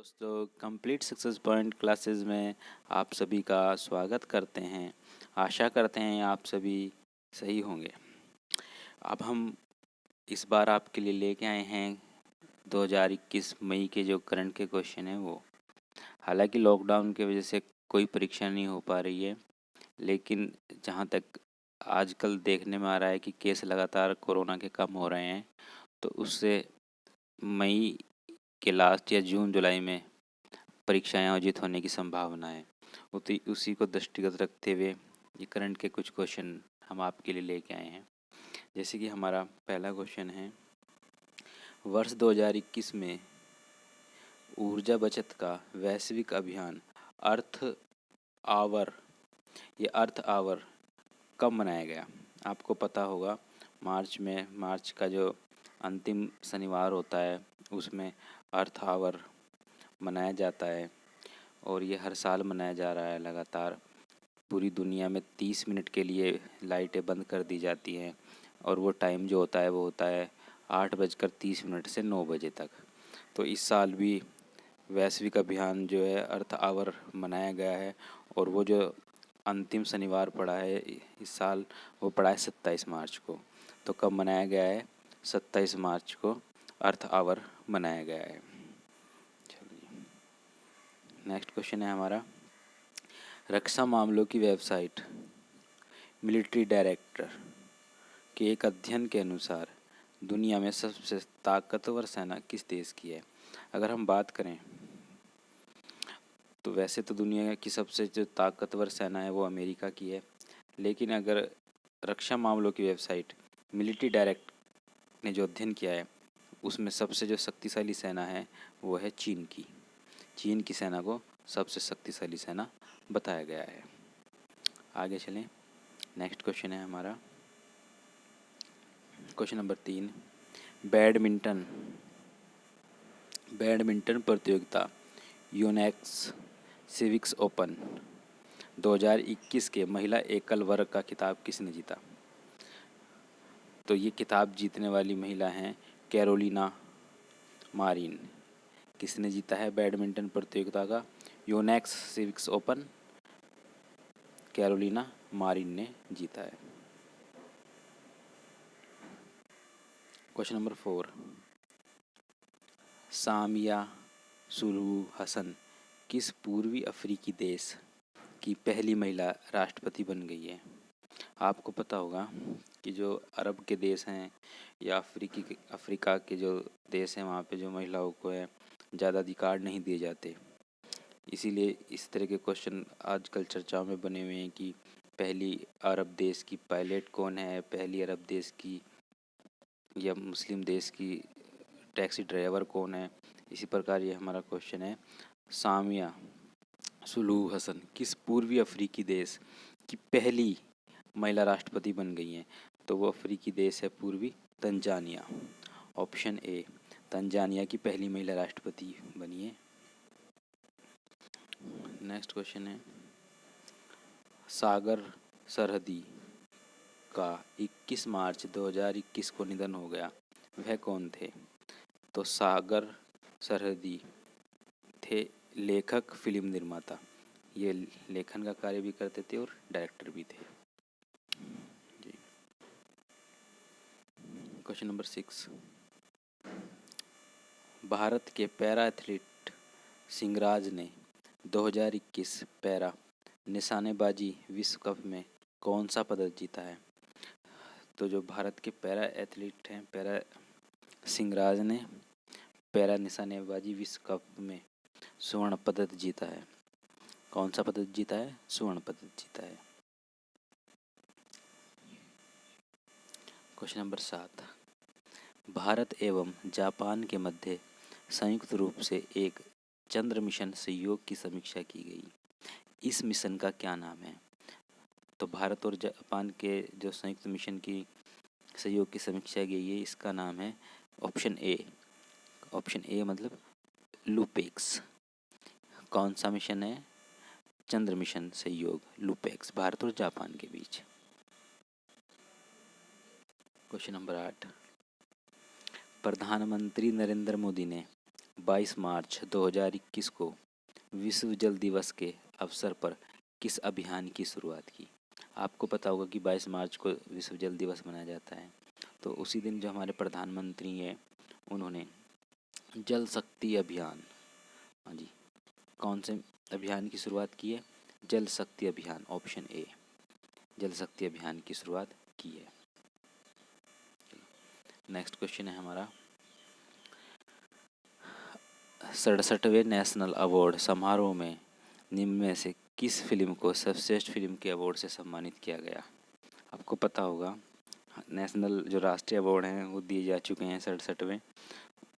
दोस्तों, complete success point classes में आप सभी का स्वागत करते हैं। आशा करते हैं आप सभी सही होंगे। अब हम इस बार आपके लिए लेके आए हैं 2021 मई के जो करंट के क्वेश्चन हैं वो। हालांकि लॉकडाउन की वजह से कोई परीक्षा नहीं हो पा रही है, लेकिन जहां तक आजकल देखने में आ रहा है कि केस लगातार कोरोना के कम हो रहे हैं, तो उससे मई के लास्ट या जून जुलाई में परीक्षाएं आयोजित होने की संभावना है। उसी को दृष्टिगत रखते हुए ये करंट के कुछ क्वेश्चन हम आपके लिए लेके आए हैं। जैसे कि हमारा पहला क्वेश्चन है, वर्ष 2021 में ऊर्जा बचत का वैश्विक अभियान अर्थ आवर अर्थ आवर कब मनाया गया? आपको पता होगा मार्च का जो अंतिम शनिवार होता है उसमें अर्थ आवर मनाया जाता है और ये हर साल मनाया जा रहा है। लगातार पूरी दुनिया में 30 मिनट के लिए लाइटें बंद कर दी जाती हैं और वो टाइम जो होता है वो होता है 8:30 से 9 बजे तक। तो इस साल भी वैश्विक अभियान जो है अर्थ आवर मनाया गया है और वो जो अंतिम शनिवार पड़ा है इस साल वो पड़ा है 27 मार्च को। तो कब मनाया गया है? 27 मार्च को अर्थ आवर मनाया गया है। चलिए, नेक्स्ट क्वेश्चन है हमारा, रक्षा मामलों की वेबसाइट मिलिट्री डायरेक्टर के एक अध्ययन के अनुसार दुनिया में सबसे ताकतवर सेना किस देश की है? अगर हम बात करें तो वैसे तो दुनिया की सबसे जो ताकतवर सेना है वो अमेरिका की है, लेकिन अगर रक्षा मामलों की वेबसाइट मिलिट्री डायरेक्ट ने जो अध्ययन किया है उसमें सबसे जो शक्तिशाली सेना है वो है चीन की। चीन की सेना को सबसे शक्तिशाली सेना बताया गया है। आगे चलें, नेक्स्ट क्वेश्चन है हमारा क्वेश्चन नंबर 3, बैडमिंटन प्रतियोगिता यूनेक्स सिविक्स ओपन 2021 के महिला एकल वर्ग का खिताब किसने जीता? तो ये खिताब जीतने वाली महिला हैं कैरोलिना मारिन। किसने जीता है बैडमिंटन प्रतियोगिता का Unix civics open? Carolina Marin ने जीता है। क्वेश्चन नंबर 4, सामिया सुलूहु हसन किस पूर्वी अफ्रीकी देश की पहली महिला राष्ट्रपति बन गई है? आपको पता होगा कि जो अरब के देश हैं या अफ्रीका के जो देश हैं वहाँ पे जो महिलाओं को है ज़्यादा अधिकार नहीं दिए जाते। इसीलिए इस तरह के क्वेश्चन आजकल चर्चाओं में बने हुए हैं कि पहली अरब देश की पायलट कौन है, पहली अरब देश की या मुस्लिम देश की टैक्सी ड्राइवर कौन है। इसी प्रकार ये हमारा क्वेश्चन है, सामिया सुलूहु हसन किस पूर्वी अफ्रीकी देश की पहली महिला राष्ट्रपति बन गई हैं? तो वो अफ्रीकी देश है पूर्वी तंजानिया। ऑप्शन ए, तंजानिया की पहली महिला राष्ट्रपति बनी है। नेक्स्ट क्वेश्चन है, सागर सरहदी का 21 मार्च 2021 को निधन हो गया, वह कौन थे? तो सागर सरहदी थे लेखक, फिल्म निर्माता। ये लेखन का कार्य भी करते थे और डायरेक्टर भी थे जी। क्वेश्चन नंबर 6, भारत के पैरा एथलीट सिंगराज ने 2021 पैरा निशानेबाजी विश्व कप में कौन सा पदक जीता है? तो जो भारत के पैरा एथलीट हैं पैरा सिंगराज ने पैरा निशानेबाजी विश्व कप में स्वर्ण पदक जीता है। कौन सा पदक जीता है? स्वर्ण पदक जीता है। क्वेश्चन नंबर 7, भारत एवं जापान के मध्य संयुक्त रूप से एक चंद्र मिशन सहयोग की समीक्षा की गई, इस मिशन का क्या नाम है? तो भारत और जापान के जो संयुक्त मिशन की सहयोग की समीक्षा की गई है इसका नाम है ऑप्शन ए मतलब लूपेक्स। कौन सा मिशन है? चंद्र मिशन सहयोग लूपेक्स, भारत और जापान के बीच। क्वेश्चन नंबर 8, प्रधानमंत्री नरेंद्र मोदी ने 22 मार्च 2021 को विश्व जल दिवस के अवसर पर किस अभियान की शुरुआत की? आपको पता होगा कि 22 मार्च को विश्व जल दिवस मनाया जाता है। तो उसी दिन जो हमारे प्रधानमंत्री हैं उन्होंने जल शक्ति अभियान, हाँ जी, कौन से अभियान की शुरुआत की है? जल शक्ति अभियान, ऑप्शन ए, जल शक्ति अभियान की शुरुआत की है। नेक्स्ट क्वेश्चन है हमारा, 67वें नेशनल अवार्ड समारोह में निम्न में से किस फिल्म को सर्वश्रेष्ठ फिल्म के अवार्ड से सम्मानित किया गया? आपको पता होगा नेशनल जो राष्ट्रीय अवार्ड हैं वो दिए जा चुके हैं 67वें।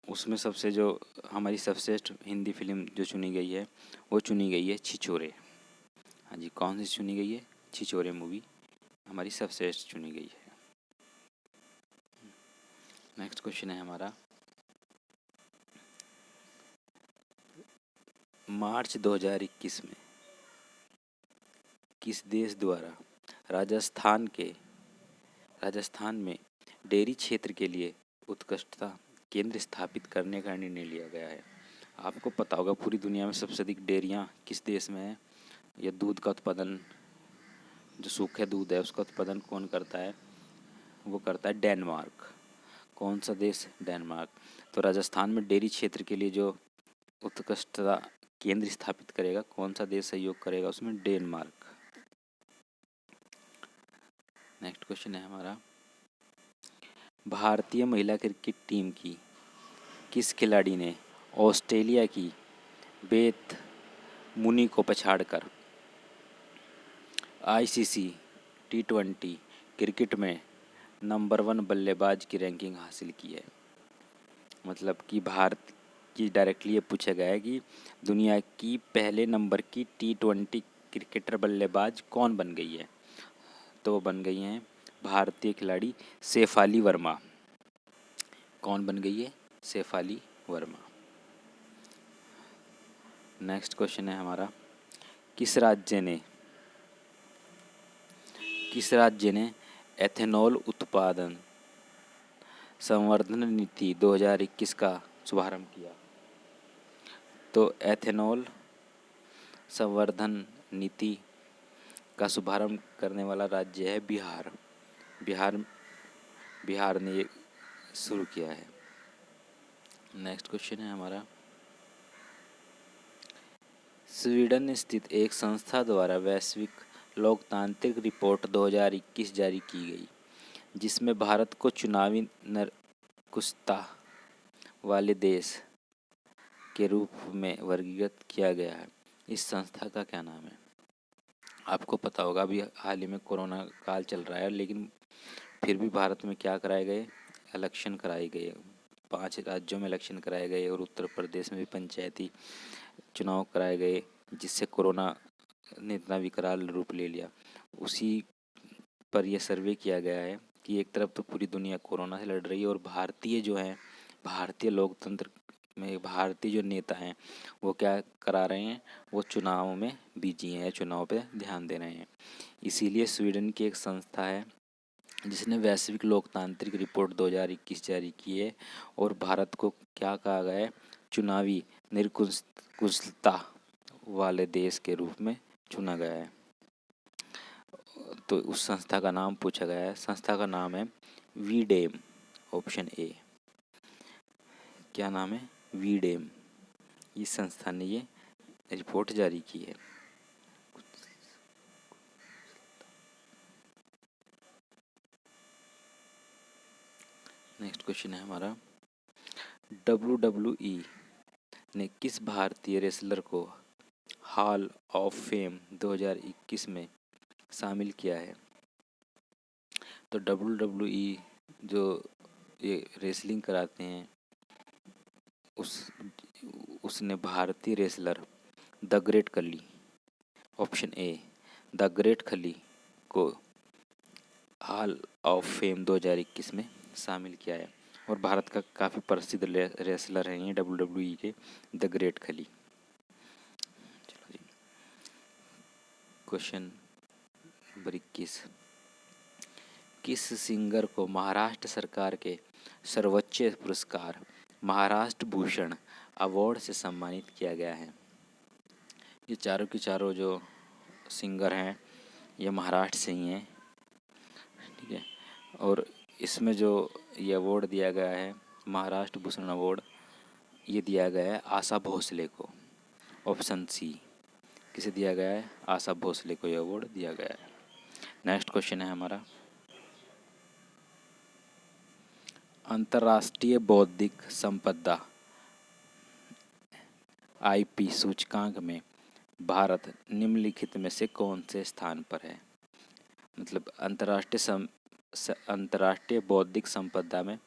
उसमें सबसे जो हमारी सर्वश्रेष्ठ हिंदी फिल्म जो चुनी गई है वो चुनी गई है छिछोरे। हाँ जी, कौन सी चुनी गई है? छिछोरे मूवी हमारी सर्वश्रेष्ठ चुनी गई है। नेक्स्ट क्वेश्चन है हमारा, मार्च 2021 में किस देश द्वारा राजस्थान में डेयरी क्षेत्र के लिए उत्कृष्टता केंद्र स्थापित करने का निर्णय लिया गया है? आपको पता होगा पूरी दुनिया में सबसे अधिक डेयरियाँ किस देश में है? या दूध का उत्पादन, जो सूखे दूध है उसका उत्पादन कौन करता है? वो करता है डेनमार्क। कौन सा देश? डेनमार्क। तो राजस्थान में डेयरी क्षेत्र के लिए जो उत्कृष्टता केंद्र स्थापित करेगा, कौन सा देश सहयोग करेगा उसमें? डेनमार्क। नेक्स्ट क्वेश्चन है हमारा, भारतीय महिला क्रिकेट टीम की किस खिलाड़ी ने ऑस्ट्रेलिया की बेथ मुनी को पछाड़कर आईसीसी T20 क्रिकेट में नंबर 1 बल्लेबाज की रैंकिंग हासिल की है? मतलब कि भारत की डायरेक्टली ये पूछा गया है कि दुनिया की पहले नंबर की T20 क्रिकेटर बल्लेबाज कौन बन गई है? तो बन गई हैं भारतीय खिलाड़ी शेफाली वर्मा। कौन बन गई है? शेफाली वर्मा। नेक्स्ट क्वेश्चन है हमारा, किस राज्य ने एथेनॉल उत्पादन संवर्धन नीति 2021 का शुभारंभ किया? तो एथेनॉल संवर्धन नीति का शुभारंभ करने वाला राज्य है बिहार। बिहार ने ये शुरू किया है। नेक्स्ट क्वेश्चन है हमारा, स्वीडन स्थित एक संस्था द्वारा वैश्विक लोकतांत्रिक रिपोर्ट 2021 जारी की गई, जिसमें भारत को चुनावी निरंकुशता वाले देश के रूप में वर्गीकृत किया गया है। इस संस्था का क्या नाम है? आपको पता होगा अभी हाल ही में कोरोना काल चल रहा है, लेकिन फिर भी भारत में क्या कराए गए? इलेक्शन कराए गए। 5 राज्यों में इलेक्शन कराए गए और उत्तर प्रदेश में भी पंचायती चुनाव कराए गए, जिससे कोरोना ने इतना विकराल रूप ले लिया। उसी पर यह सर्वे किया गया है कि एक तरफ तो पूरी दुनिया कोरोना से लड़ रही है और भारतीय लोकतंत्र में भारतीय जो नेता हैं वो क्या करा रहे हैं? वो चुनाव में बिजी हैं, चुनाव पे ध्यान दे रहे हैं। इसीलिए स्वीडन की एक संस्था है जिसने वैश्विक लोकतांत्रिक रिपोर्ट 2021 जारी की है और भारत को क्या कहा गया है? चुनावी निरंकुशता वाले देश के रूप में चुना गया है। तो उस संस्था का नाम पूछा गया है। संस्था का नाम है वीडेम, ऑप्शन ए। क्या नाम है? वीडेम। इस संस्था ने ये रिपोर्ट जारी की है। नेक्स्ट क्वेश्चन है हमारा, WWE ने किस भारतीय रेसलर को हॉल ऑफ फेम 2021 में शामिल किया है? तो WWE जो ये रेसलिंग कराते हैं उसने भारतीय रेसलर द ग्रेट खली, ऑप्शन ए, द ग्रेट खली को हॉल ऑफ फेम 2021 में शामिल किया है। और भारत का काफ़ी प्रसिद्ध रेसलर हैं ये WWE के, द ग्रेट खली। चलो जी, क्वेश्चन नंबर 21, किस सिंगर को महाराष्ट्र सरकार के सर्वोच्च पुरस्कार महाराष्ट्र भूषण अवार्ड से सम्मानित किया गया है। ये चारों की चारों जो सिंगर हैं ये महाराष्ट्र से ही हैं, ठीक है। और इसमें जो ये अवार्ड दिया गया है महाराष्ट्र भूषण अवार्ड, ये दिया गया है आशा भोसले को। ऑप्शन सी, किसे दिया गया है? आशा भोसले को ये अवार्ड दिया गया है। नेक्स्ट क्वेश्चन है हमारा, अंतर्राष्ट्रीय बौद्धिक संपदा IP सूचकांक में भारत निम्नलिखित में से कौन से स्थान पर है? मतलब अंतर्राष्ट्रीय बौद्धिक संपदा में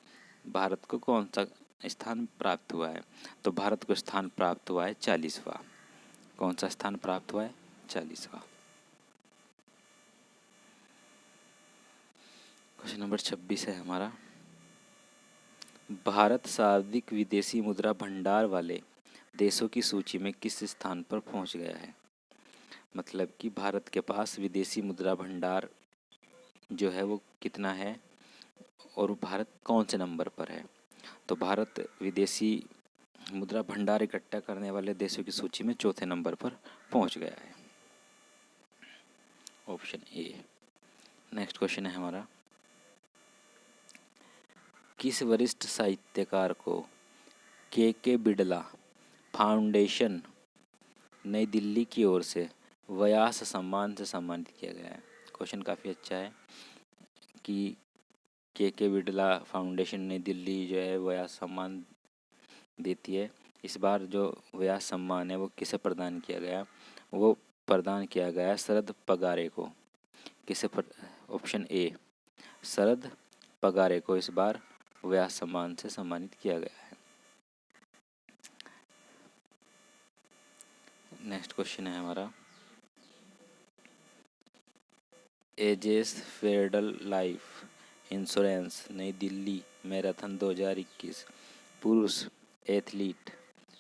भारत को कौन सा स्थान प्राप्त हुआ है? तो भारत को स्थान प्राप्त हुआ है 40वां। कौन सा स्थान प्राप्त हुआ है? 40वां। क्वेश्चन नंबर 26 है हमारा, भारत सर्वाधिक विदेशी मुद्रा भंडार वाले देशों की सूची में किस स्थान पर पहुंच गया है? मतलब कि भारत के पास विदेशी मुद्रा भंडार जो है वो कितना है और भारत कौन से नंबर पर है? तो भारत विदेशी मुद्रा भंडार इकट्ठा करने वाले देशों की सूची में चौथे नंबर पर पहुंच गया है। Option A. नेक्स्ट क्वेश्चन है हमारा, किस वरिष्ठ साहित्यकार को के बिड़ला फाउंडेशन नई दिल्ली की ओर से व्यास सम्मान से सम्मानित किया गया है? क्वेश्चन काफ़ी अच्छा है कि के बिड़ला फाउंडेशन नई दिल्ली जो है व्यास सम्मान देती है। इस बार जो व्यास सम्मान है वो किसे प्रदान किया गया? वो प्रदान किया गया शरद पगारे को। किसे ऑप्शन ए, शरद पगारे को इस बार व्यास सम्मान से सम्मानित किया गया है। नेक्स्ट क्वेश्चन है हमारा, एजेस फेडरल लाइफ इंश्योरेंस नई दिल्ली मैराथन 2021 पुरुष एथलीट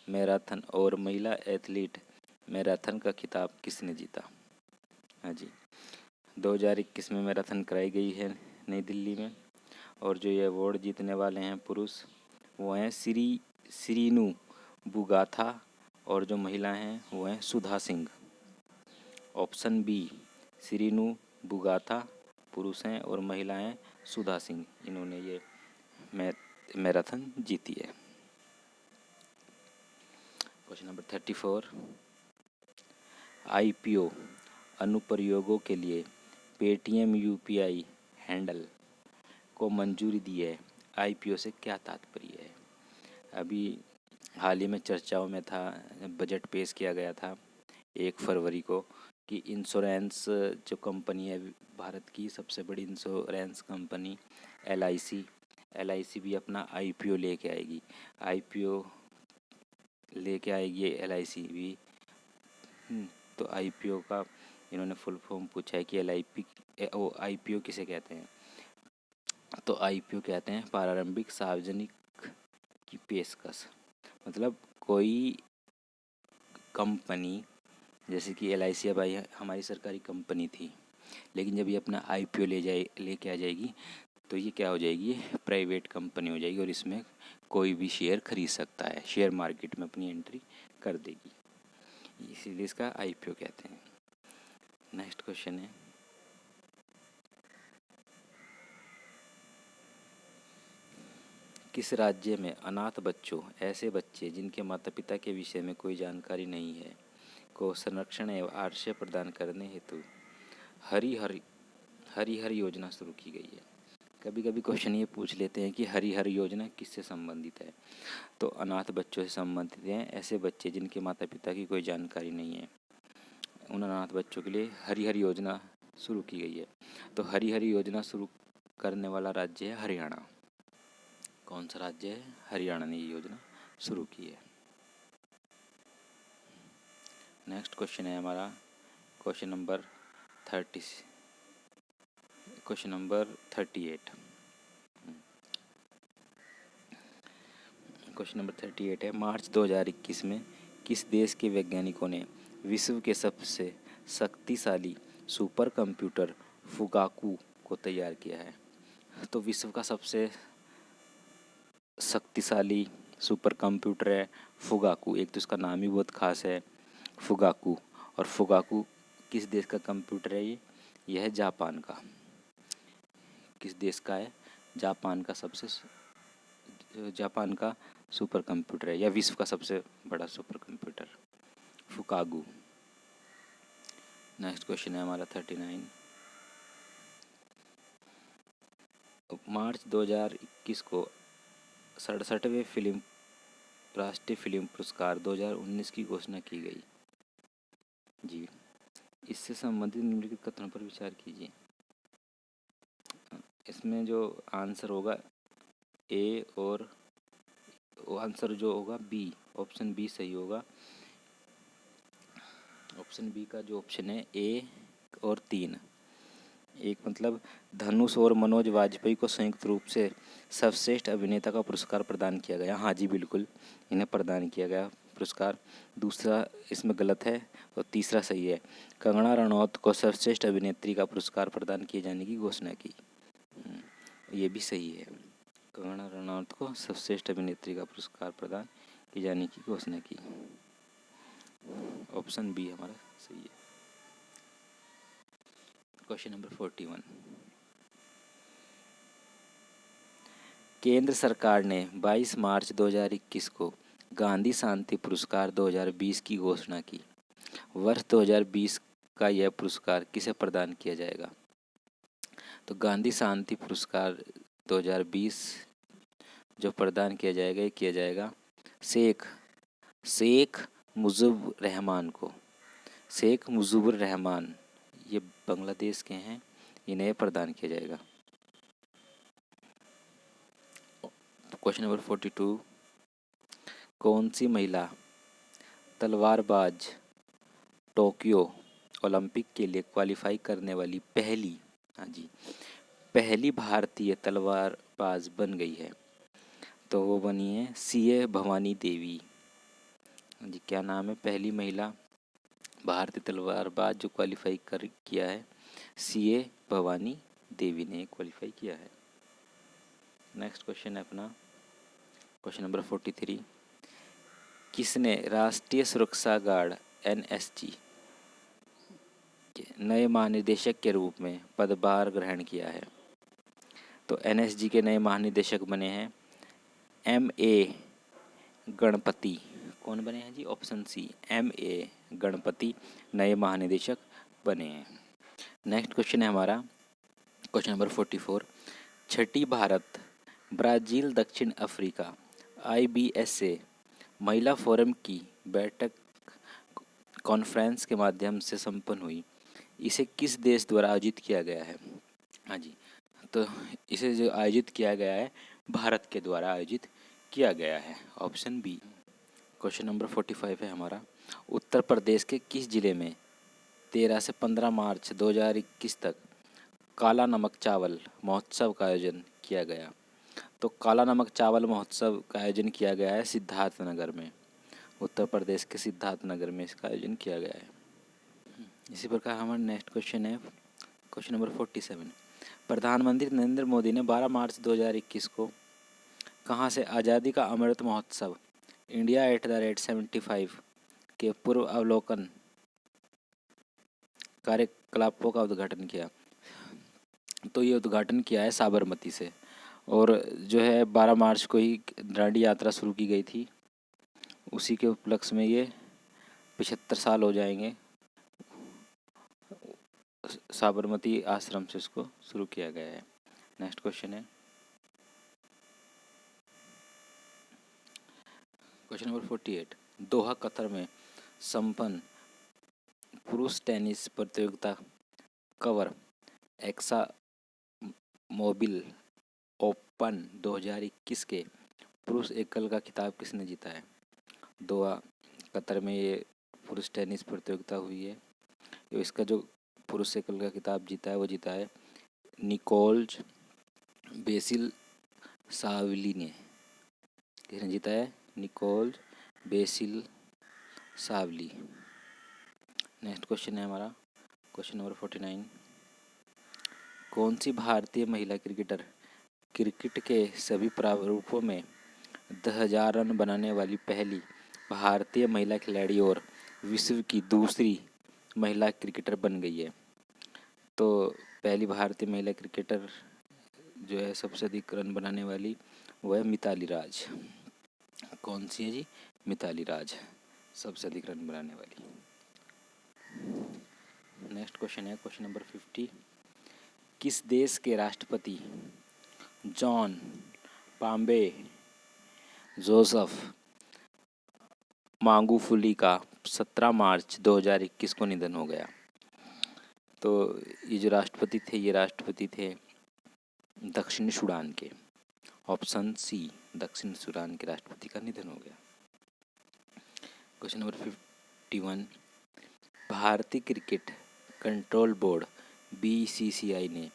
मैराथन और महिला एथलीट मैराथन का खिताब किसने जीता? हाँ जी, 2021 में मैराथन कराई गई है नई दिल्ली में, और जो ये अवार्ड जीतने वाले हैं पुरुष वो हैं श्रीनु बुगाथा, और जो महिला हैं वो हैं सुधा सिंह। ऑप्शन बी, श्रीनु बुगाथा पुरुष हैं और महिलाएं सुधा सिंह, इन्होंने ये मैराथन जीती है। क्वेश्चन नंबर 34, IPO अनुप्रयोगों के लिए पेटीएम UPI हैंडल को मंजूरी दी है। IPO से क्या तात्पर्य है? अभी हाल ही में चर्चाओं में था, बजट पेश किया गया था 1 फरवरी को, कि इंश्योरेंस जो कंपनी है भारत की सबसे बड़ी इंश्योरेंस कंपनी LIC भी अपना IPO लेके आएगी। IPO लेके आएगी LIC भी। तो IPO का इन्होंने फुल फॉर्म पूछा है कि IPO किसे कहते हैं? तो IPO कहते हैं प्रारंभिक सार्वजनिक की पेशकश। मतलब कोई कंपनी, जैसे कि LIC अब हमारी सरकारी कंपनी थी, लेकिन जब ये अपना IPO लेके आ जाएगी तो ये क्या हो जाएगी? प्राइवेट कंपनी हो जाएगी और इसमें कोई भी शेयर खरीद सकता है, शेयर मार्केट में अपनी एंट्री कर देगी, इसीलिए इसका IPO कहते हैं। नेक्स्ट क्वेश्चन है, किस राज्य में अनाथ बच्चों, ऐसे बच्चे जिनके माता पिता के विषय में कोई जानकारी नहीं है, को संरक्षण एवं आश्रय प्रदान करने हेतु हरिहर योजना शुरू की गई है? कभी कभी क्वेश्चन ये पूछ लेते हैं कि हरिहर योजना किससे संबंधित है? तो अनाथ बच्चों से संबंधित हैं, ऐसे बच्चे जिनके माता पिता की कोई जानकारी नहीं है, उन अनाथ बच्चों के लिए हरिहर योजना शुरू की गई है। तो हरिहर योजना शुरू करने वाला राज्य है हरियाणा। कौन सा राज्य है? हरियाणा ने ये योजना शुरू की है। नेक्स्ट क्वेश्चन है हमारा क्वेश्चन नंबर 38। क्वेश्चन नंबर 38 है, मार्च 2021 में किस देश के वैज्ञानिकों ने विश्व के सबसे शक्तिशाली सुपर कंप्यूटर फुगाकू को तैयार किया है? तो विश्व का सबसे शक्तिशाली सुपर कंप्यूटर है फुगाकू। एक तो इसका नाम ही बहुत खास है, फुगाकू। और फुगाकू किस देश का कंप्यूटर है? यह है जापान का। किस देश का है? जापान का जापान का सुपर कंप्यूटर है, या विश्व का सबसे बड़ा सुपर कंप्यूटर फुकागू। नेक्स्ट क्वेश्चन है हमारा 39। मार्च 2021 को 67वें फिल्म राष्ट्रीय फिल्म पुरस्कार 2019 की घोषणा की गई। जी, इससे संबंधित निम्नलिखित कथनों पर विचार कीजिए। इसमें जो आंसर होगा ए, और आंसर जो होगा बी, ऑप्शन बी सही होगा। ऑप्शन बी का जो ऑप्शन है ए और 3, एक मतलब धनुष और मनोज वाजपेयी को संयुक्त रूप से सर्वश्रेष्ठ अभिनेता का पुरस्कार प्रदान किया गया। हाँ जी बिल्कुल, इन्हें प्रदान किया गया पुरस्कार। दूसरा इसमें गलत है और तीसरा सही है। कंगना रनौत को सर्वश्रेष्ठ अभिनेत्री का पुरस्कार प्रदान किए जाने की घोषणा की। ये भी सही है, कंगना रनौत को सर्वश्रेष्ठ अभिनेत्री का पुरस्कार प्रदान किए जाने की घोषणा की। ऑप्शन बी हमारा सही है। Question number 41। केंद्र सरकार ने 22 मार्च 2021 को गांधी शांति पुरस्कार 2020 की घोषणा की। वर्ष 2020 का यह पुरस्कार किसे प्रदान किया जाएगा? तो गांधी शांति पुरस्कार 2020 जो प्रदान किया जाएगा, ये किया जाएगा शेख मुजीबुर रहमान को। शेख मुजीबुर रहमान, ये बांग्लादेश के हैं, इन्हें प्रदान किया जाएगा। Question number 42। कौन सी महिला तलवारबाज टोक्यो ओलंपिक के लिए क्वालिफाई करने वाली पहली भारतीय तलवारबाज बन गई है? तो वो बनी है सीए भवानी देवी। जी, क्या नाम है पहली महिला भारतीय तलवारबाज जो क्वालिफाई किया है? सीए भवानी देवी ने क्वालिफाई किया है। नेक्स्ट क्वेश्चन है अपना क्वेश्चन नंबर 43। किसने राष्ट्रीय सुरक्षा गार्ड एनएसजी के नए महानिदेशक के रूप में पदभार ग्रहण किया है? तो एनएसजी के नए महानिदेशक बने हैं एमए गणपति। कौन बने हैं जी? ऑप्शन सी, एमए गणपति नए महानिदेशक बने हैं। नेक्स्ट क्वेश्चन है हमारा क्वेश्चन नंबर 44। छठी भारत ब्राज़ील दक्षिण अफ्रीका IBSA महिला फोरम की बैठक कॉन्फ्रेंस के माध्यम से संपन्न हुई। इसे किस देश द्वारा आयोजित किया गया है? हाँ जी, तो इसे जो आयोजित किया गया है भारत के द्वारा आयोजित किया गया है। Option B. क्वेश्चन नंबर 45 है हमारा। उत्तर प्रदेश के किस जिले में 13 से 15 मार्च 2021 तक काला नमक चावल महोत्सव का आयोजन किया गया? तो काला नमक चावल महोत्सव का आयोजन किया गया है सिद्धार्थनगर में। उत्तर प्रदेश के सिद्धार्थनगर में इसका आयोजन किया गया है। इसी प्रकार हमारा नेक्स्ट क्वेश्चन है क्वेश्चन नंबर 47। प्रधानमंत्री नरेंद्र मोदी ने 12 मार्च 2021 को कहाँ से आज़ादी का अमृत महोत्सव इंडिया @75 के पूर्व अवलोकन कार्यकलापों का उद्घाटन किया? तो ये उद्घाटन किया है साबरमती से, और जो है 12 मार्च को ही दांडी यात्रा शुरू की गई थी। उसी के उपलक्ष्य में ये 75 साल हो जाएंगे, साबरमती आश्रम से इसको शुरू किया गया है। नेक्स्ट क्वेश्चन है क्वेश्चन नंबर 48। दोहा कतर में संपन्न पुरुष टेनिस प्रतियोगिता कवर एक्सा मोबिल ओपन 2021 के पुरुष एकल का खिताब किसने जीता है? दोहा कतर में ये पुरुष टेनिस प्रतियोगिता हुई है। तो इसका जो पुरुष एकल का खिताब जीता है वो जीता है निकोल्ज बेसिल सावली ने। किसने जीता है? निकोल्ज बेसिल सावली। नेक्स्ट क्वेश्चन है हमारा क्वेश्चन नंबर 49। कौन सी भारतीय महिला क्रिकेटर क्रिकेट के सभी प्रारूपों में 10,000 रन बनाने वाली पहली भारतीय महिला खिलाड़ी और विश्व की दूसरी महिला क्रिकेटर बन गई है। तो पहली भारतीय महिला क्रिकेटर जो है सबसे अधिक रन बनाने वाली वो है मिताली राज। कौन सी है जी? मिताली राज सबसे अधिक रन बनाने वाली। नेक्स्ट क्वेश्चन है क्वेश्चन नंबर 50। किस देश के राष्ट्रपति जॉन पाम्बे जोसेफ मागुफुली का 17 मार्च 2021 को निधन हो गया? तो ये जो राष्ट्रपति थे ये राष्ट्रपति थे दक्षिण सूडान के। ऑप्शन सी, दक्षिण सूडान के राष्ट्रपति का निधन हो गया। Question number 51। भारतीय क्रिकेट कंट्रोल बोर्ड BCCI ने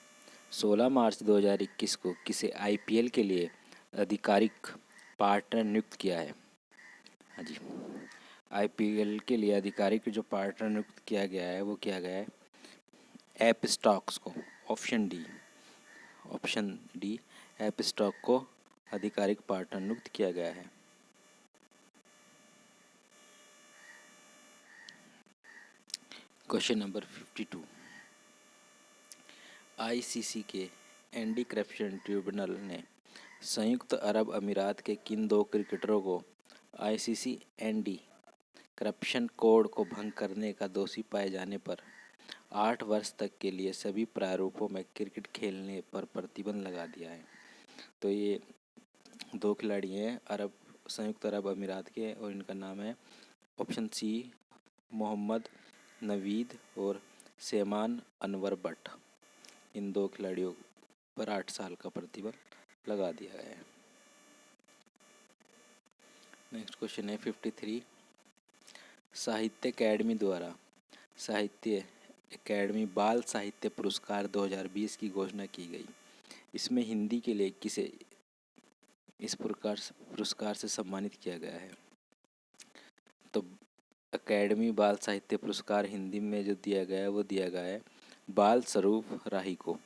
16 मार्च 2021 को किसे IPL के लिए आधिकारिक पार्टनर नियुक्त किया है? हाँ जी, IPL के लिए आधिकारिक जो पार्टनर नियुक्त किया गया है वो किया गया है ऐप स्टॉक्स को। ऑप्शन डी ऐप स्टॉक को आधिकारिक पार्टनर नियुक्त किया गया है। Question number 52। ICC के एंटी करप्शन ट्रिब्यूनल ने संयुक्त अरब अमीरात के किन 2 क्रिकेटरों को ICC एंटी करप्शन कोड को भंग करने का दोषी पाए जाने पर 8 वर्ष तक के लिए सभी प्रारूपों में क्रिकेट खेलने पर प्रतिबंध लगा दिया है? तो ये 2 खिलाड़ी हैं संयुक्त अरब अमीरात के और इनका नाम है ऑप्शन सी मोहम्मद नवीद और सेमान अनवर बट। इन 2 खिलाड़ियों पर 8 साल का प्रतिबंध लगा दिया गया है। नेक्स्ट क्वेश्चन है 53। साहित्य अकेडमी द्वारा साहित्य अकेडमी बाल साहित्य पुरस्कार 2020 की घोषणा की गई। इसमें हिंदी के लिए किसे इस पुरस्कार से सम्मानित किया गया है? तो अकेडमी बाल साहित्य पुरस्कार हिंदी में जो दिया गया है वो दिया गया है बाल स्वरूप राही को।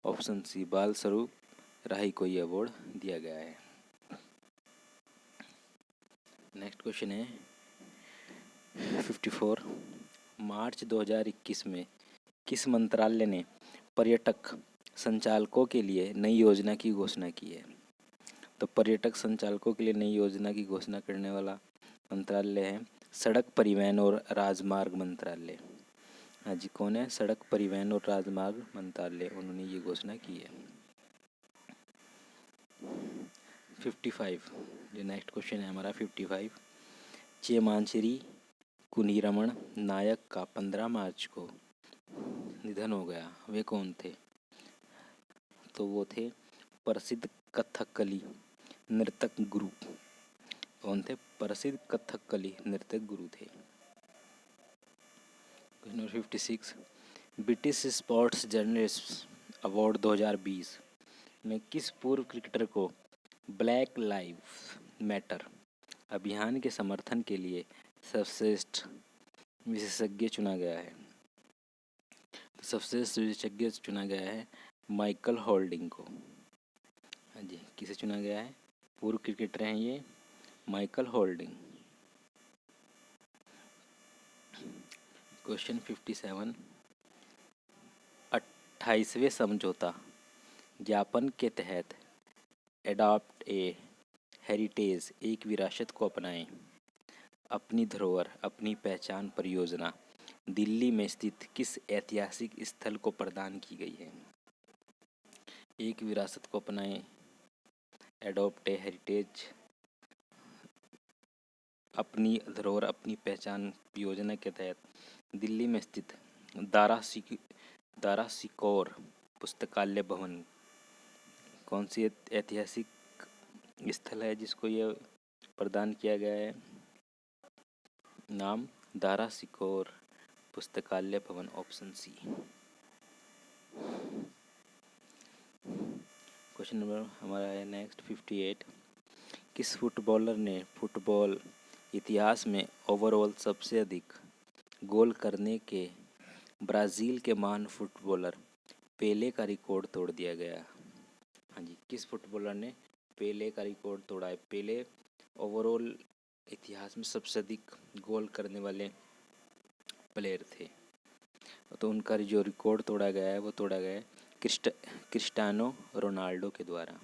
ऑप्शन सी, बाल स्वरूप राही को ये अवार्ड दिया गया है। नेक्स्ट क्वेश्चन है 54। मार्च 2021 में किस मंत्रालय ने पर्यटक संचालकों के लिए नई योजना की घोषणा की है? तो पर्यटक संचालकों के लिए नई योजना की घोषणा करने वाला मंत्रालय है सड़क परिवहन और राजमार्ग मंत्रालय। हाँ जी, कौन है? सड़क परिवहन और राजमार्ग मंत्रालय, उन्होंने ये घोषणा की है। 55। जो नेक्स्ट क्वेश्चन है हमारा 55। चेमांचरी कुनीरमण नायक का 15 मार्च को निधन हो गया, वे कौन थे? तो वो थे प्रसिद्ध कथकली नृतक गुरु। कौन थे? प्रसिद्ध कथकली नृतक गुरु थे। Question number 56। British sports journalist award 2020 में किस पूर्व क्रिकेटर को ब्लैक लाइव्स मैटर अभियान के समर्थन के लिए सर्वश्रेष्ठ विशेषज्ञ चुना गया है? सर्वश्रेष्ठ विशेषज्ञ चुना गया है माइकल होल्डिंग को। हाँ जी, किसे चुना गया है? पूर्व क्रिकेटर हैं ये माइकल होल्डिंग। क्वेश्चन 57। 28वें समझौता ज्ञापन के तहत एडॉप्ट ए हेरिटेज एक विरासत को अपनाएं अपनी धरोहर अपनी पहचान परियोजना दिल्ली में स्थित किस ऐतिहासिक स्थल को प्रदान की गई है? एक विरासत को अपनाएं एडॉप्ट ए हेरिटेज अपनी धरोहर अपनी पहचान योजना के तहत दिल्ली में स्थित दारा सिकोर पुस्तकालय भवन कौन सी ऐतिहासिक स्थल है जिसको ये प्रदान किया गया है? नाम दारा सिकोर पुस्तकालय भवन, ऑप्शन सी। क्वेश्चन नंबर हमारा है नेक्स्ट 58। किस फुटबॉलर ने फुटबॉल इतिहास में ओवरऑल सबसे अधिक गोल करने के ब्राज़ील के महान फुटबॉलर पेले का रिकॉर्ड तोड़ दिया गया? हाँ जी, किस फुटबॉलर ने पेले का रिकॉर्ड तोड़ा है। पेले ओवरऑल इतिहास में सबसे अधिक गोल करने वाले प्लेयर थे, तो उनका जो रिकॉर्ड तोड़ा गया है वो तोड़ा गया है क्रिस्टियानो रोनाल्डो के द्वारा।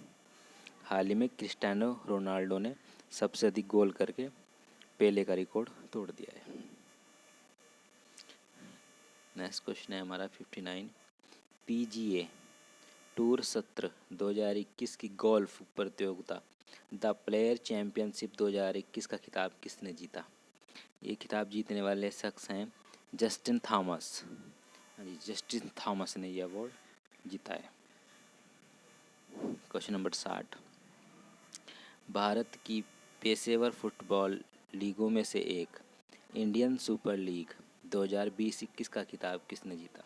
हाल ही में क्रिस्टियानो रोनाल्डो ने सबसे अधिक गोल करके पेले का रिकॉर्ड तोड़ दिया है। नेक्स्ट क्वेश्चन है हमारा 59। पीजीए टूर सत्र 2021 की गोल्फ प्रतियोगिता द प्लेयर चैंपियनशिप 2021 का खिताब किसने जीता? ये खिताब जीतने वाले शख्स हैं जस्टिन थॉमस। हाँ जी, जस्टिन थॉमस ने यह अवार्ड जीता है। Question number 60। भारत की पेशेवर फुटबॉल लीगों में से एक इंडियन सुपर लीग 2020-21 का खिताब किसने जीता?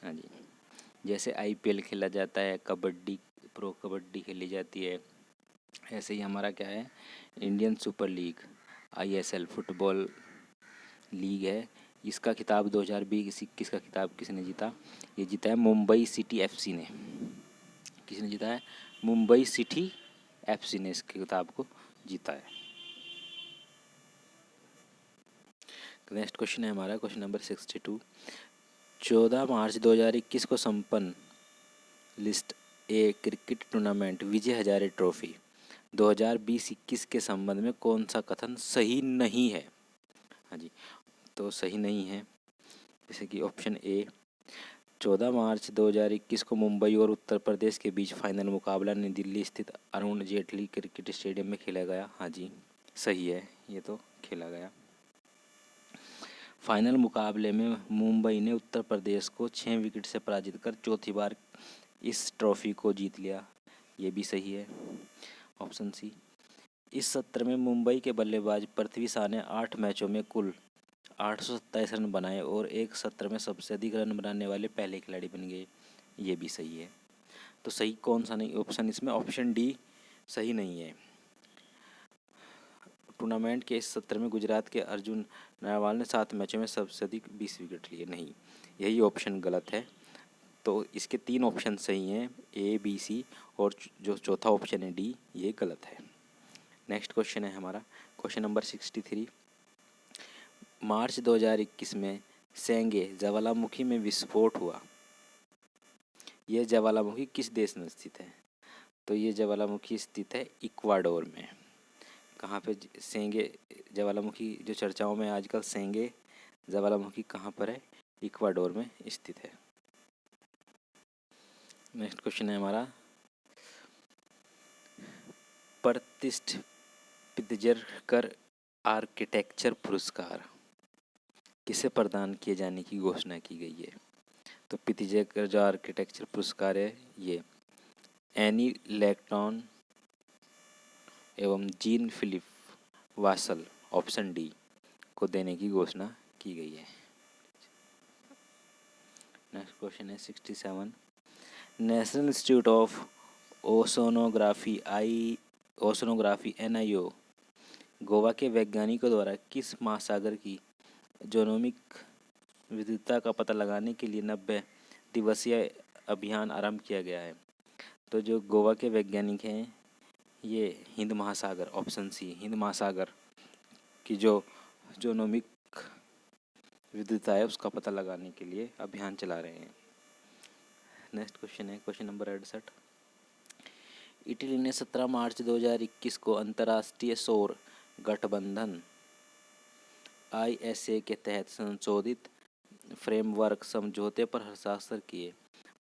हाँ जी, जैसे आईपीएल खेला जाता है, कबड्डी प्रो कबड्डी खेली जाती है, ऐसे ही हमारा क्या है, Indian super league ISL football league है। इसका खिताब 2020-21 का खिताब किसने जीता? ये जीता है मुंबई सिटी एफसी ने। किसने जीता है? मुंबई सिटी एफसी ने इस खिताब को जीता है। नेक्स्ट क्वेश्चन है हमारा क्वेश्चन नंबर 62। 14 मार्च 2021 को संपन्न list A cricket tournament Vijay Hazare trophy 2020-21 के संबंध में कौन सा कथन सही नहीं है? हाँ जी, तो सही नहीं है जैसे कि ऑप्शन ए, 14 मार्च 2021 को मुंबई और उत्तर प्रदेश के बीच फाइनल मुकाबला नई दिल्ली स्थित अरुण जेटली क्रिकेट स्टेडियम में खेला गया। हाँ जी, सही है, ये तो खेला गया। फाइनल मुकाबले में मुंबई ने उत्तर प्रदेश को 6 विकेट से पराजित कर चौथी बार इस ट्रॉफी को जीत लिया। ये भी सही है, ऑप्शन सी। इस सत्र में मुंबई के बल्लेबाज पृथ्वी शॉ ने 8 मैचों में कुल 827 रन बनाए और एक सत्र में सबसे अधिक रन बनाने वाले पहले खिलाड़ी बन गए। ये भी सही है। तो सही कौन सा नहीं, ऑप्शन इसमें ऑप्शन डी सही नहीं है। टूर्नामेंट के इस सत्र में गुजरात के अर्जुन नारवाल ने 7 मैचों में सबसे अधिक 20 विकेट लिए। नहीं, यही ऑप्शन गलत है। तो इसके 3 ऑप्शन सही हैं, ए बी सी, और जो चौथा ऑप्शन है डी, ये गलत है। नेक्स्ट क्वेश्चन है हमारा क्वेश्चन नंबर 63। मार्च 2021 में सेंगे ज्वालामुखी में विस्फोट हुआ। यह ज्वालामुखी किस देश में स्थित है? तो ये ज्वालामुखी स्थित है इक्वाडोर में। कहाँ पे? सेंगे ज्वालामुखी जो चर्चाओं में आजकल, सेंगे ज्वालामुखी कहाँ पर है? इक्वाडोर में स्थित है। नेक्स्ट क्वेश्चन है हमारा प्रतिष्ठित पित्जर आर्किटेक्चर पुरस्कार किसे प्रदान किए जाने की घोषणा की गई है? तो पित्जर जो आर्किटेक्चर पुरस्कार है ये एनी लैक्टॉन एवं Jean Philippe Vassal option D को देने की घोषणा की गई है। नेक्स्ट क्वेश्चन है 67। National institute of oceanography NIO Goa के वैज्ञानिकों द्वारा किस महासागर की जोनोमिक विविधता का पता लगाने के लिए 90 दिवसीय अभियान आरंभ किया गया है? तो जो गोवा के वैज्ञानिक हैं ये हिंद महासागर, ऑप्शन सी, हिंद महासागर की जो जोनोमिक विविधता है उसका पता लगाने के लिए अभियान चला रहे हैं। नेक्स्ट क्वेश्चन है क्वेश्चन नंबर 68। इटली ने 17 मार्च 2021 को अंतर्राष्ट्रीय सौर गठबंधन ISA के तहत संशोधित फ्रेमवर्क समझौते पर हस्ताक्षर किए।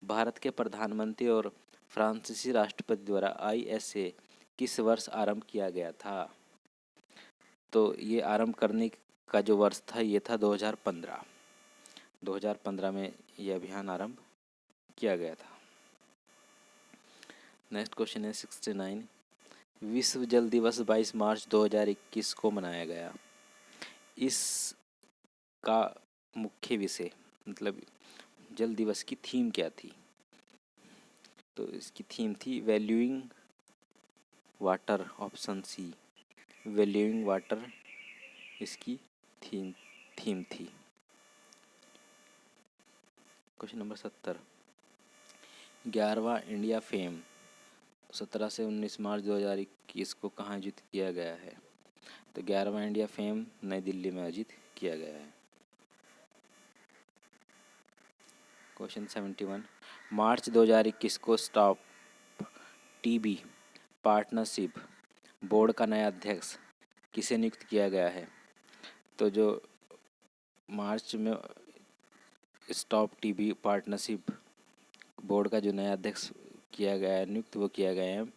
भारत के प्रधानमंत्री और फ्रांसीसी राष्ट्रपति द्वारा ISA किस वर्ष आरंभ किया गया था? तो ये आरंभ करने का जो वर्ष था ये था 2015। 2015 में ये अभियान आरंभ किया गया था। नेक्स्ट क्वेश्चन है 69। विश्व जल दिवस 22 मार्च 2021 को मनाया गया। इसका मुख्य विषय मतलब जल दिवस की थीम क्या थी? तो इसकी थीम थी valuing water, option C, valuing water इसकी थीम थी। Question number 70। 11वां इंडिया फेम 17 से 19 मार्च 2021 को कहाँ आयोजित किया गया है? तो 11वां इंडिया फेम नई दिल्ली में आयोजित किया गया है। क्वेश्चन 71, मार्च 2021 को स्टॉप टीबी पार्टनरशिप बोर्ड का नया अध्यक्ष किसे नियुक्त किया गया है? तो जो मार्च में स्टॉप टीबी पार्टनरशिप बोर्ड का जो नया अध्यक्ष किया गया है, नियुक्त वो किया गया है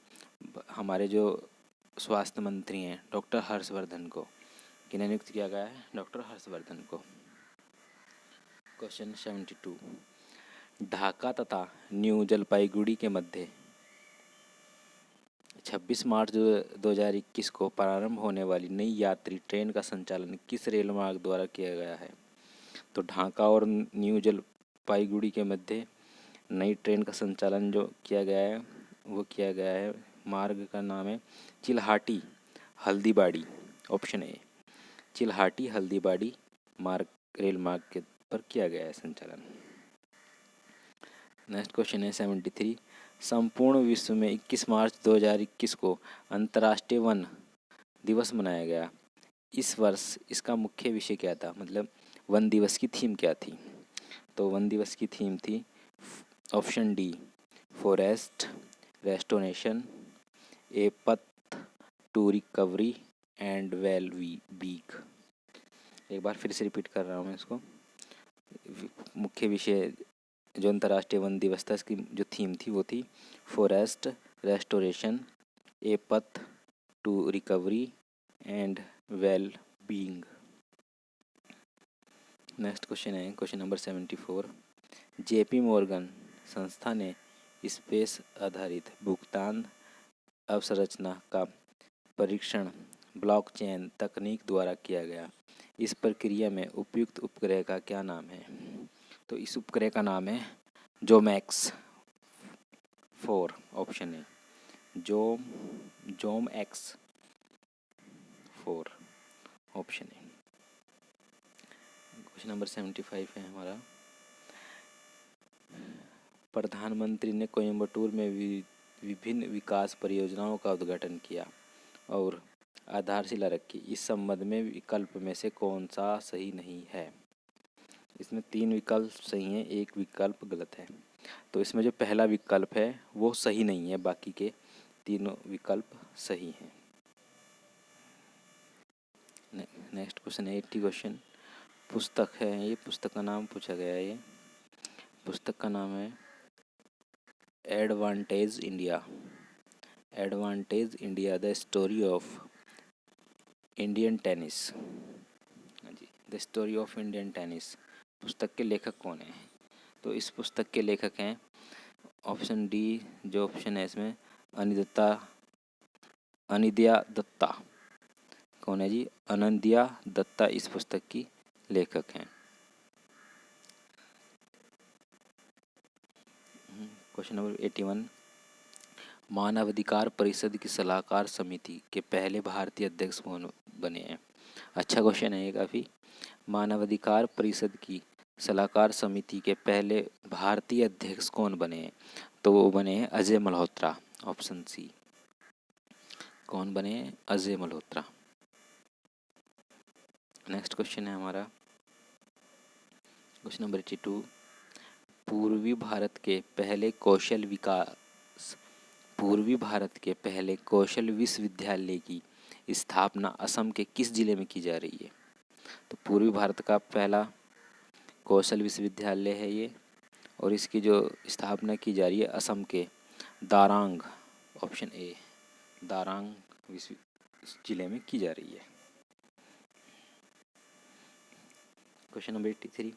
हमारे जो स्वास्थ्य मंत्री हैं डॉक्टर हर्षवर्धन को। किन्हें नियुक्त किया गया है? डॉक्टर हर्षवर्धन को। क्वेश्चन 72, ढाका तथा न्यू जलपाईगुड़ी के मध्य 26 मार्च 2021 को प्रारंभ होने वाली नई यात्री ट्रेन का संचालन किस रेल मार्ग द्वारा किया गया है? तो ढाका और न्यू जलपाईगुड़ी के मध्य नई ट्रेन का संचालन जो किया गया है वो किया गया है, मार्ग का नाम है चिल्हाटी हल्दीबाड़ी। ऑप्शन ए, चिल्हाटी हल्दीबाड़ी मार्ग रेल मार्ग के पर किया गया है संचालन। नेक्स्ट क्वेश्चन है 73, संपूर्ण विश्व में 21 मार्च 2021 को अंतर्राष्ट्रीय वन दिवस मनाया गया। इस वर्ष इसका मुख्य विषय क्या था? मतलब वन दिवस की थीम क्या थी? तो वन दिवस की थीम थी option D, forest restoration, a path to recovery and well being. एक बार फिर से रिपीट कर रहा हूँ मैं इसको। मुख्य विषय जो अंतर्राष्ट्रीय वन दिवस था इसकी जो थीम थी वो थी forest restoration, a path to recovery and well being. Next question है क्वेश्चन नंबर 74, जेपी मॉर्गन संस्था ने स्पेस आधारित भुगतान अवसंरचना का परीक्षण ब्लॉकचेन तकनीक द्वारा किया गया। इस प्रक्रिया में उपयुक्त उपग्रह का क्या नाम है? तो इस उपग्रह का नाम है जोमैक्स 4। ऑप्शन है जोमैक्स 4 ऑप्शन है। क्वेश्चन नंबर 75 है हमारा, प्रधानमंत्री ने कोयम्बटूर में विभिन्न विकास परियोजनाओं का उद्घाटन किया और आधारशिला रखी। इस संबंध में विकल्प में से कौन सा सही नहीं है? इसमें 3 विकल्प सही हैं, एक विकल्प गलत है। तो इसमें जो पहला विकल्प है वो सही नहीं है, बाकी के तीनों विकल्प सही हैं। नेक्स्ट क्वेश्चन है 80 क्वेश्चन, पुस्तक है ये, पुस्तक का नाम पूछा गया है। ये पुस्तक का नाम है Advantage India the story of Indian tennis. जी, the story of Indian tennis. पुस्तक के लेखक कौन है? तो इस पुस्तक के लेखक हैं ऑप्शन डी, जो ऑप्शन है इसमें अनिद्या दत्ता। कौन है जी? अनंदिया दत्ता इस पुस्तक की लेखक हैं। क्वेश्चन नंबर 81, मानवाधिकार परिषद की सलाहकार समिति के पहले भारतीय अध्यक्ष कौन बने हैं? अच्छा क्वेश्चन है ये काफ़ी। मानवाधिकार परिषद की सलाहकार समिति के पहले भारतीय अध्यक्ष कौन बने हैं? तो वो बने हैं अजय मल्होत्रा। Option C. कौन बने हैं? अजय मल्होत्रा। नेक्स्ट क्वेश्चन है हमारा क्वेश्चन नंबर 82, पूर्वी भारत के पहले कौशल विश्वविद्यालय की स्थापना असम के किस जिले में की जा रही है? तो पूर्वी भारत का पहला कौशल विश्वविद्यालय है ये, और इसकी जो स्थापना की जा रही है असम के दारांग, ऑप्शन ए, दारांग जिले में की जा रही है। क्वेश्चन नंबर 83,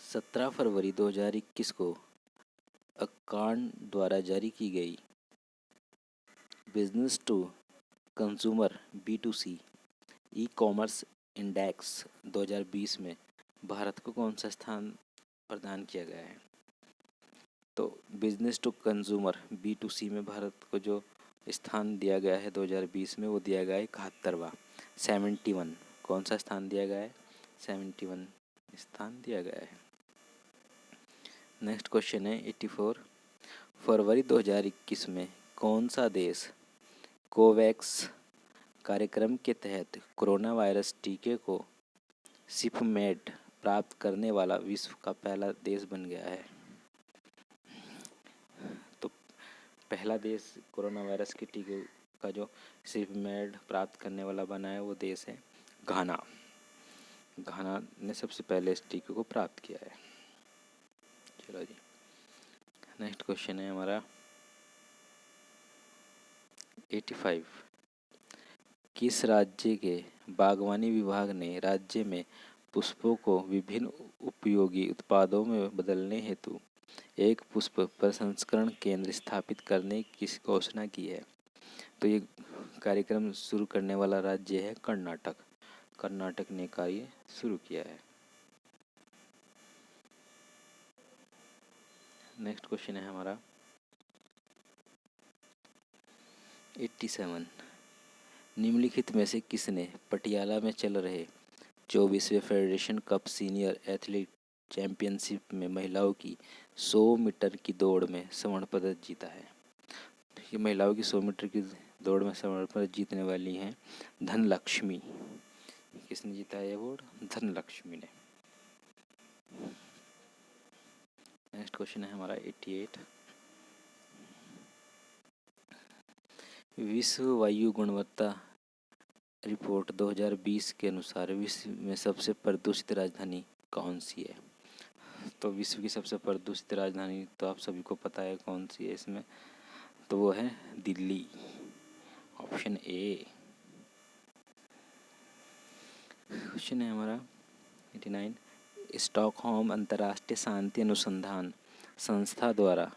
17 फरवरी 2021 को अकार्न द्वारा जारी की गई business to consumer B2C e commerce index 2020 में भारत को कौन सा स्थान प्रदान किया गया है? तो बिजनेस टू कंज्यूमर B2C में भारत को जो स्थान दिया गया है 2020 में वो दिया गया है 71वां, 71। कौन सा स्थान दिया गया है? 71 स्थान दिया गया है। नेक्स्ट क्वेश्चन है 84, फरवरी 2021 में कौन सा देश कोवैक्स कार्यक्रम के तहत कोरोना वायरस टीके को शिपमेंट प्राप्त करने वाला विश्व का पहला देश बन गया है? तो पहला देश कोरोना वायरस के टीके का जो शिपमेंट प्राप्त करने वाला बना है वो देश है घाना। घाना ने सबसे पहले इस टीके को प्राप्त किया है। चलो जी, नेक्स्ट क्वेश्चन है हमारा 85। किस राज्य के बागवानी विभाग ने राज्य में पुष्पों को विभिन्न उपयोगी उत्पादों में बदलने हेतु एक पुष्प प्रसंस्करण केंद्र स्थापित करने की घोषणा की है? तो ये कार्यक्रम शुरू करने वाला राज्य है कर्नाटक। कर्नाटक ने कार्य शुरू किया है। नेक्स्ट क्वेश्चन है हमारा 87। निम्नलिखित में से किसने पटियाला में चल रहे 24वें federation cup senior athlete championship में महिलाओं की 100 मीटर की दौड़ में स्वर्ण पदक जीता है? ये महिलाओं की 100 मीटर की दौड़ में स्वर्ण पदक जीतने वाली हैं धनलक्ष्मी। किसने जीता है अवार्ड? धनलक्ष्मी ने। नेक्स्ट क्वेश्चन है हमारा 88। विश्व वायु गुणवत्ता रिपोर्ट 2020 के अनुसार विश्व में सबसे प्रदूषित राजधानी कौन सी है? तो विश्व की सबसे प्रदूषित राजधानी तो आप सभी को पता है कौन सी है इसमें, तो वो है दिल्ली, ऑप्शन ए। क्वेश्चन है हमारा 89। स्टॉकहोम अंतर्राष्ट्रीय शांति अनुसंधान संस्था द्वारा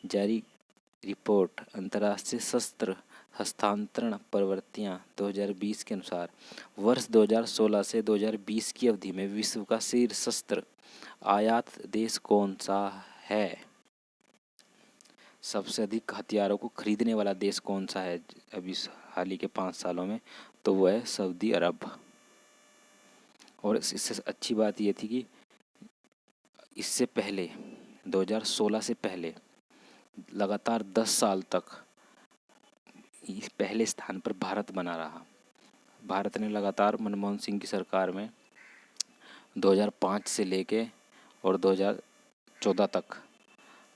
जारी रिपोर्ट अंतर्राष्ट्रीय शस्त्र हस्तांतरण प्रवृत्तियां 2020 के अनुसार वर्ष 2016 से 2020 की अवधि में विश्व का शीर्ष शस्त्र आयात देश कौन सा है? सबसे अधिक हथियारों को खरीदने वाला देश कौन सा है अभी हाल ही के 5 सालों में? तो वो है सऊदी अरब। और इससे अच्छी बात ये थी कि इससे पहले 2016 से पहले लगातार 10 साल तक पहले स्थान पर भारत बना रहा। भारत ने लगातार मनमोहन सिंह की सरकार में 2005 से लेके और 2014 तक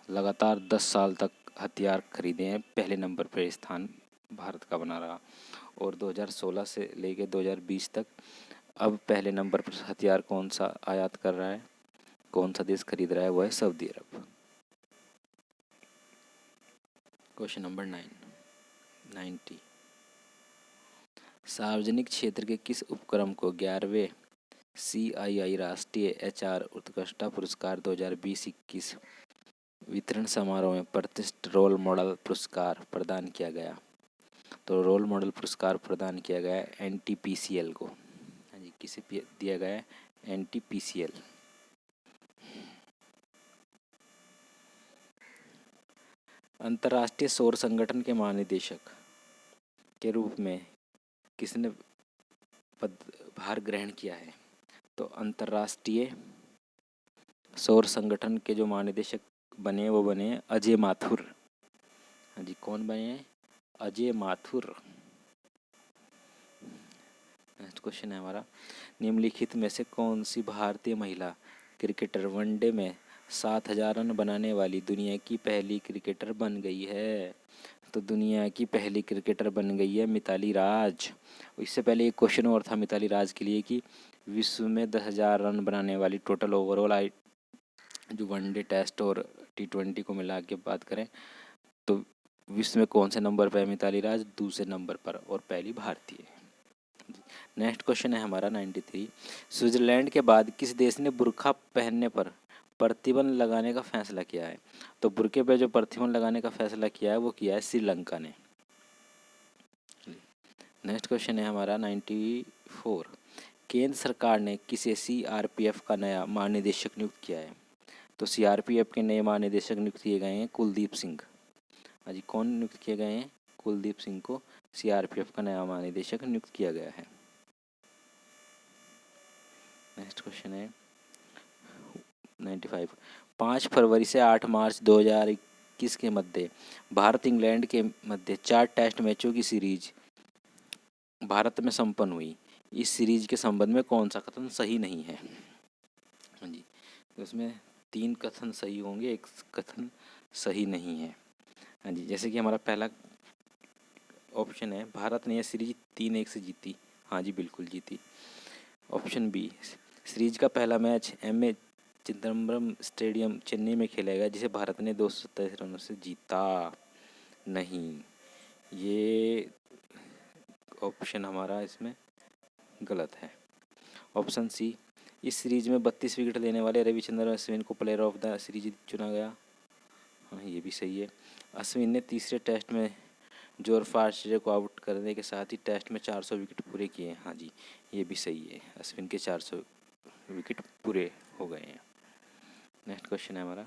लगातार 10 साल तक हथियार खरीदे हैं। पहले नंबर पर स्थान भारत का बना रहा। और 2016 से लेके 2020 तक अब पहले नंबर पर हथियार कौन सा आयात कर रहा है, कौन सा देश खरीद रहा है? वो है सऊदी अरब। Question number 90। सार्वजनिक क्षेत्र के किस उपक्रम को 11वें CII राष्ट्रीय HR उत्कृष्टता पुरस्कार 2020-21 वितरण समारोह में प्रतिष्ठित रोल मॉडल पुरस्कार प्रदान किया गया? तो रोल मॉडल पुरस्कार प्रदान किया गया NTPCL को। हाँ जी, किसे दिया गया है? NTPCL। अंतर्राष्ट्रीय सौर संगठन के महानिदेशक के रूप में किसने पदभार ग्रहण किया है? तो अंतर्राष्ट्रीय सौर संगठन के जो महानिदेशक बने वो बने अजय माथुर। हाँ जी, कौन बने? अजय माथुर। नेक्स्ट क्वेश्चन है हमारा, निम्नलिखित में से कौन सी भारतीय महिला क्रिकेटर वनडे में 7000 रन बनाने वाली दुनिया की पहली क्रिकेटर बन गई है? तो दुनिया की पहली क्रिकेटर बन गई है मिताली राज। इससे पहले एक क्वेश्चन और था मिताली राज के लिए कि विश्व में 10,000 रन बनाने वाली टोटल ओवरऑल जो वनडे टेस्ट और T20 को मिला के बात करें तो विश्व में कौन से नंबर पर है मिताली राज? दूसरे नंबर पर, और पहली भारतीय। नेक्स्ट क्वेश्चन है हमारा 93। स्विट्जरलैंड के बाद किस देश ने बुर्का पहनने पर प्रतिबंध लगाने का फैसला किया है? तो बुर्के पर जो प्रतिबंध लगाने का फैसला किया है वो किया है श्रीलंका ने। नेक्स्ट क्वेश्चन है हमारा 94। केंद्र सरकार ने किसे CRPF का नया महानिदेशक नियुक्त किया है? तो CRPF के नए महानिदेशक नियुक्त किए गए हैं कुलदीप सिंह। हाँ जी, कौन नियुक्त किए गए हैं? कुलदीप सिंह को CRPF का नया महानिदेशक नियुक्त किया गया है। नेक्स्ट क्वेश्चन है 95। 5 फरवरी से 8 मार्च किसके मध्य भारत इंग्लैंड के मध्य 4 टेस्ट मैचों की सीरीज भारत में संपन्न हुई। इस सीरीज के संबंध में कौन सा कथन सही नहीं है? हाँ जी, तो उसमें 3 कथन सही होंगे, 1 कथन सही नहीं है। हाँ जी, जैसे कि हमारा पहला ऑप्शन है, भारत ने यह सीरीज 3-1 से जीती। हाँ जी, बिल्कुल जीती। ऑप्शन बी, सीरीज का पहला match MA. Chidambaram stadium Chennai में खेला गया, जिसे भारत ने 227 रनों से जीता। नहीं, ये ऑप्शन हमारा इसमें गलत है। ऑप्शन सी, इस सीरीज में 32 विकेट लेने वाले रविचंद्रन अश्विन को प्लेयर ऑफ द सीरीज चुना गया। हाँ, ये भी सही है। अश्विन ने तीसरे टेस्ट में जॉर्ज आर्चर को आउट करने के साथ ही टेस्ट में 400 विकेट पूरे किए। हाँ जी, ये भी सही है। अश्विन के 400 विकेट पूरे हो गए हैं। नेक्स्ट क्वेश्चन है हमारा,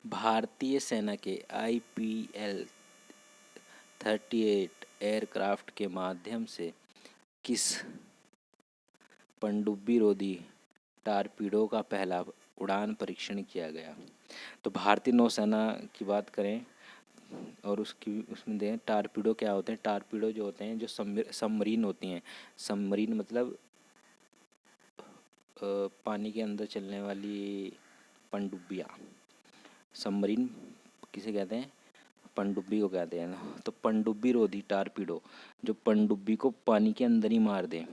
भारतीय सेना के IPL 38 एयरक्राफ्ट के माध्यम से किस पनडुब्बी रोधी टारपीडो का पहला उड़ान परीक्षण किया गया? तो भारतीय नौसेना की बात करें और उसमें दें टारपीडो क्या होते हैं। टारपीडो जो होते हैं, जो सबमरीन होती हैं। सबमरीन मतलब पानी के अंदर चलने वाली पनडुब्बियाँ। सबमरीन किसे कहते हैं? पनडुब्बी को कहते हैं। तो पनडुब्बी रोधी टारपीडो जो पनडुब्बी को पानी के अंदर ही मार दें,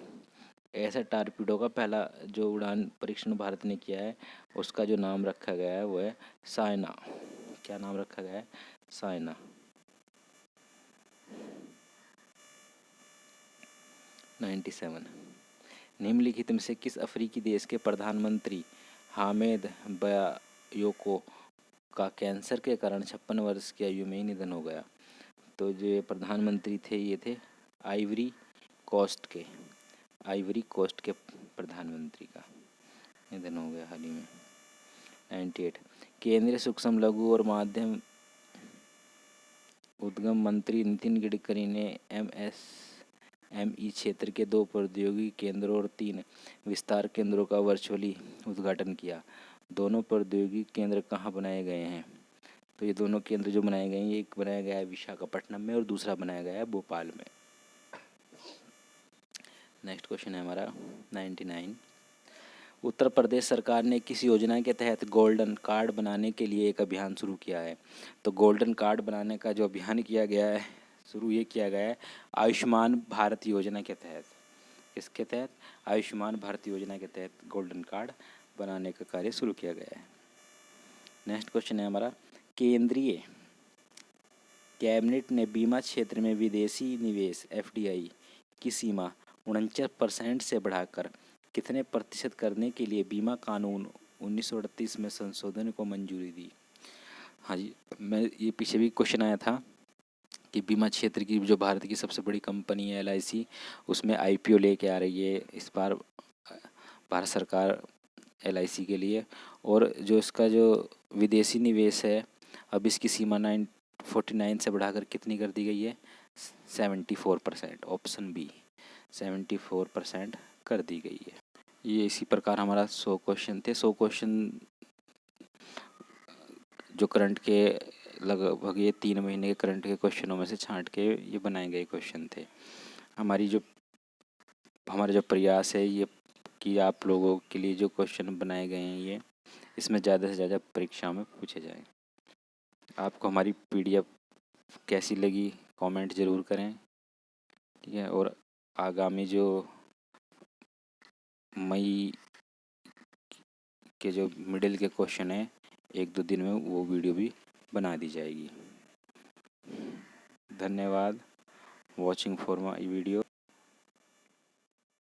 ऐसा टारपीडो का पहला जो उड़ान परीक्षण भारत ने किया है, उसका जो नाम रखा गया है वो है सायना। क्या नाम रखा गया है? सायना। निम्नलिखित में से किस अफ्रीकी देश के प्रधानमंत्री हामिद बयाकोयो का कैंसर के कारण 56 वर्ष की आयु में ही निधन हो गया? तो जो ये प्रधानमंत्री थे, ये थे आइवरी कोस्ट के प्रधानमंत्री का निधन हो गया हाल ही में। 98, केंद्रीय सूक्ष्म लघु और माध्यम उद्यम मंत्री नितिन गडकरी ने MSME क्षेत्र के 2 प्रौद्योगिकी केंद्रों और 3 विस्तार केंद्रों का वर्चुअली उद्घाटन किया। दोनों प्रौद्योगिकी केंद्र कहाँ बनाए गए हैं? तो ये दोनों केंद्र जो बनाए गए हैं, एक बनाया गया है विशाखापट्टनम में और दूसरा बनाया गया है भोपाल में। नेक्स्ट क्वेश्चन है हमारा 99, उत्तर प्रदेश सरकार ने किस योजना के तहत गोल्डन कार्ड बनाने के लिए एक अभियान शुरू किया है? तो गोल्डन कार्ड बनाने का जो अभियान किया गया है, ये किया गया है आयुष्मान भारत योजना के तहत। इसके तहत आयुष्मान भारत योजना के तहत गोल्डन कार्ड बनाने का कार्य शुरू किया गया है। नेक्स्ट क्वेश्चन है हमारा, केंद्रीय कैबिनेट ने बीमा क्षेत्र में विदेशी निवेश FDI की सीमा 49% से बढ़ाकर कितने प्रतिशत करने के लिए बीमा कानून 1938 में संशोधन को मंजूरी दी? हाँ जी, मैं ये पीछे भी क्वेश्चन आया था कि बीमा क्षेत्र की जो भारत की सबसे बड़ी कंपनी है LIC, उसमें IPO लेके आ रही है इस बार भारत सरकार LIC के लिए। और जो इसका जो विदेशी निवेश है, अब इसकी सीमा 49 से बढ़ाकर कितनी कर दी गई है? 74%। ऑप्शन बी, 74% कर दी गई है। ये इसी प्रकार हमारा 100 क्वेश्चन थे। 100 क्वेश्चन जो करंट के लगभग ये 3 महीने के करंट के क्वेश्चनों में से छांट के ये बनाए गए क्वेश्चन थे। हमारा जो प्रयास है ये कि आप लोगों के लिए जो क्वेश्चन बनाए गए हैं, ये इसमें ज़्यादा से ज़्यादा परीक्षा में पूछे जाएं। आपको हमारी PDF कैसी लगी कमेंट ज़रूर करें, ठीक है। और आगामी जो मई के जो मिडिल के क्वेश्चन हैं, 1-2 दिन में वो वीडियो भी बना दी जाएगी। धन्यवाद वॉचिंग फॉर माय वीडियो।